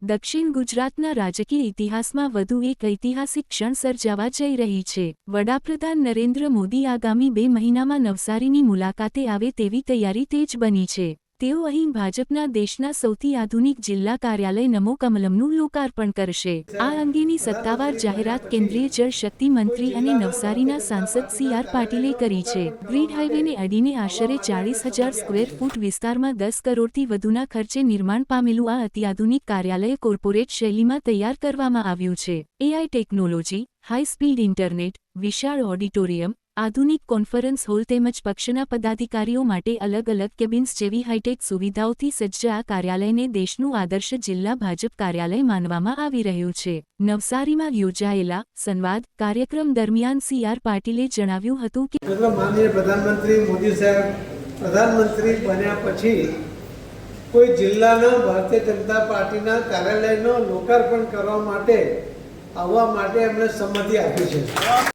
દક્ષિણ ગુજરાતના રાજકીય ઇતિહાસમાં વધુ એક ઐતિહાસિક ક્ષણ સર્જાવા જઈ રહી છે। વડાપ્રધાન નરેન્દ્ર મોદી આગામી 2 મહિનામાં નવસારીની મુલાકાતે આવે તેવી તૈયારી તેજ બની છે। તેઓ અહીં ભાજપના દેશના સૌથી આધુનિક જિલ્લા કાર્યાલય નમો કમલમનું લોકાર્પણ કરશે। આ અંગેની સત્તાવાર જાહેરાત કેન્દ્રીય જળ શક્તિ મંત્રી અને નવસારીના સાંસદ સી.આર. પાટીલે કરી છે। ગ્રીડ હાઈવેને અડીને આશરે 40,000 સ્ક્વેર ફૂટ વિસ્તારમાં 10 કરોડથી વધુના ખર્ચે નિર્માણ પામેલું આ અત્યાધુનિક કાર્યાલય કોર્પોરેટ શૈલીમાં તૈયાર કરવામાં આવ્યું છે। AI technology, high speed internet, વિશાળ ઓડિટોરિયમ, આધુનિક કોન્ફરન્સ હોલ તેમજ પક્ષના પદાધિકારીઓ માટે અલગ અલગ કેબિન્સ જેવી હાઈટેક સુવિધાઓથી સજ્જ આ કાર્યાલયને દેશનું આદર્શ જિલ્લા ભાજપ કાર્યાલય માનવામાં આવી રહ્યું છે। નવસારીમાં યોજાયેલા સંવાદ કાર્યક્રમ દરમિયાન સી.આર. પાટીલે જણાવ્યું હતું કે માનનીય પ્રધાનમંત્રી મોદી સાહેબ પ્રધાનમંત્રી બન્યા પછી કોઈ જિલ્લાના ભારતીય જનતા પાર્ટીના કાર્યાલયનો લોકાર્પણ કરવા માટે આવવા માટે એમણે સંમતિ આપી છે।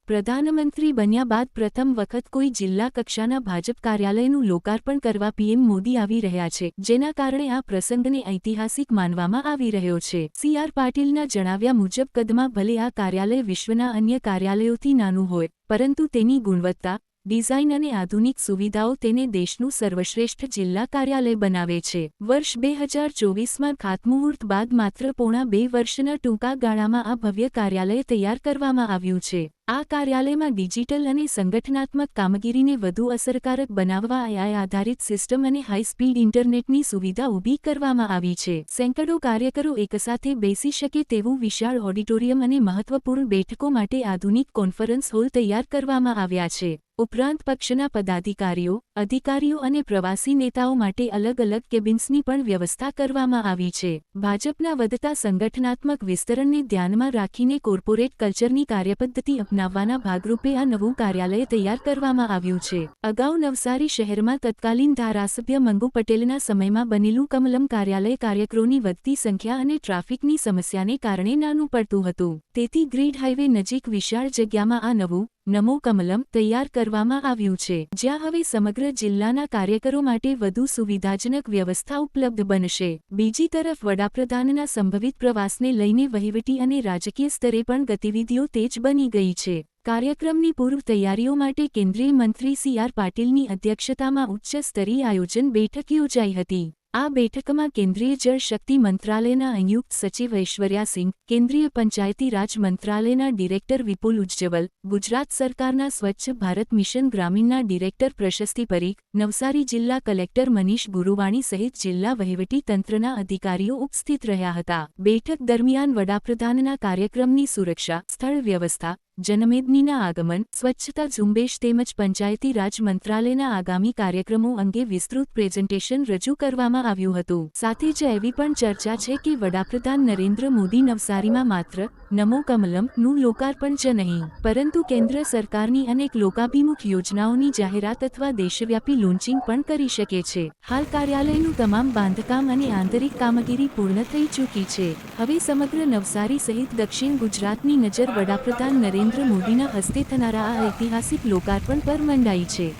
પ્રધાનમંત્રી બન્યા બાદ પ્રથમ વખત કોઈ જિલ્લા કક્ષાના ભાજપ કાર્યાલયનું લોકાર્પણ કરવા પીએમ મોદી આવી રહ્યા છે, જેના કારણે આ પ્રસંગને ઐતિહાસિક માનવામાં આવી રહ્યો છે। સી.આર. પાટીલના જણાવ્યા મુજબ કદમાં ભલે આ કાર્યાલય વિશ્વના અન્ય કાર્યાલયોથી નાનું હોય, પરંતુ તેની ગુણવત્તા, ડિઝાઇન અને આધુનિક સુવિધાઓ તેને દેશનું સર્વશ્રેષ્ઠ જિલ્લા કાર્યાલય બનાવે છે। વર્ષ 2024માં ખાતમુહૂર્ત બાદ માત્ર પોણા 2 વર્ષના ટૂંકા ગાળામાં આ ભવ્ય કાર્યાલય તૈયાર કરવામાં આવ્યું છે। આ કાર્યાલયમાં ડિજિટલ અને સંગઠનાત્મક કામગીરીને વધુ અસરકારક બનાવવા AI આધારિત સિસ્ટમ અને હાઈ સ્પીડ ઇન્ટરનેટની સુવિધા ઊભી કરવામાં આવી છે। સેંકડો કાર્યકરો એકસાથે બેસી શકે તેવું વિશાળ ઓડિટોરિયમ અને મહત્વપૂર્ણ બેઠકો માટે આધુનિક કોન્ફરન્સ હોલ તૈયાર કરવામાં આવ્યા છે। ઉપરાંત પક્ષના પદાધિકારીઓ, અધિકારીઓ અને પ્રવાસી નેતાઓ માટે અલગ અલગ કેબિન્સની પણ વ્યવસ્થા કરવામાં આવી છે। ભાજપના વધતા સંગઠનાત્મક વિસ્તરણને ધ્યાનમાં રાખીને કોર્પોરેટ કલ્ચરની કાર્યપદ્ધતિ અપનાવવાના ભાગરૂપે આ નવું કાર્યાલય તૈયાર કરવામાં આવ્યું છે। અગાઉ નવસારી શહેરમાં તત્કાલીન ધારાસભ્ય મંગુ પટેલના સમયમાં બનેલું કમલમ કાર્યાલય કાર્યકરોની વધતી સંખ્યા અને ટ્રાફિકની સમસ્યાને કારણે નાનું પડતું હતું। તેથી ગ્રીડ હાઈવે નજીક વિશાળ જગ્યામાં આ નવું નમો કમલમ તૈયાર કરવામાં આવ્યું છે, જ્યાં હવે સમગ્ર જિલ્લાના કાર્યકરો માટે વધુ સુવિધાજનક વ્યવસ્થા ઉપલબ્ધ બનશે। બીજી તરફ વડાપ્રધાનના સંભવિત પ્રવાસને લઈને વહીવટી અને રાજકીય સ્તરે પણ ગતિવિધિઓ તેજ બની ગઈ છે। કાર્યક્રમની પૂર્વ તૈયારીઓ માટે કેન્દ્રીય મંત્રી સી.આર. પાટીલની અધ્યક્ષતામાં ઉચ્ચ સ્તરીય આયોજન બેઠક યોજાઈ હતી। આ બેઠકમાં કેન્દ્રીય જળ શક્તિ મંત્રાલયના સંયુક્ત સચિવ ઐશ્વર્યા સિંઘ, કેન્દ્રીય પંચાયતી રાજ મંત્રાલયના ડિરેક્ટર વિપુલ ઉજ્જવલ, ગુજરાત સરકારના સ્વચ્છ ભારત મિશન ગ્રામીણના ડિરેક્ટર પ્રશસ્તિ પરીખ, નવસારી જિલ્લા કલેક્ટર મનીષ ગુરુવાણી સહિત જિલ્લા વહીવટી તંત્રના અધિકારીઓ ઉપસ્થિત રહ્યા હતા। બેઠક દરમિયાન વડાપ્રધાનના કાર્યક્રમની સુરક્ષા, સ્થળ વ્યવસ્થા, જનમેદનીના આગમન, સ્વચ્છતા ઝુંબેશ તેમજ પંચાયતી રાજ મંત્રાલયના આગામી કાર્યક્રમો અંગે વિસ્તૃત પ્રેઝન્ટેશન રજૂ કરવામાં આવ્યું હતું। સાથે જ એવી પણ ચર્ચા છે કે વડાપ્રધાન નરેન્દ્ર મોદી નવસારીમાં માત્ર નમો કમલમ નું લોકાર્પણ જ નહીં, પરંતુ કેન્દ્ર સરકારની અનેક લોકાભિમુખ યોજનાઓની જાહેરાત અથવા દેશવ્યાપી લોન્ચિંગ પણ કરી શકે છે। હાલ કાર્યાલયનું તમામ બાંધકામ અને આંતરિક કામગીરી પૂર્ણ થઈ ચૂકી છે। હવે સમગ્ર નવસારી સહિત દક્ષિણ ગુજરાતની નજર વડાપ્રધાન નરેન્દ્ર મોદીના હસ્તે થનારા આ ઐતિહાસિક લોકાર્પણ પર મંડાઈ છે।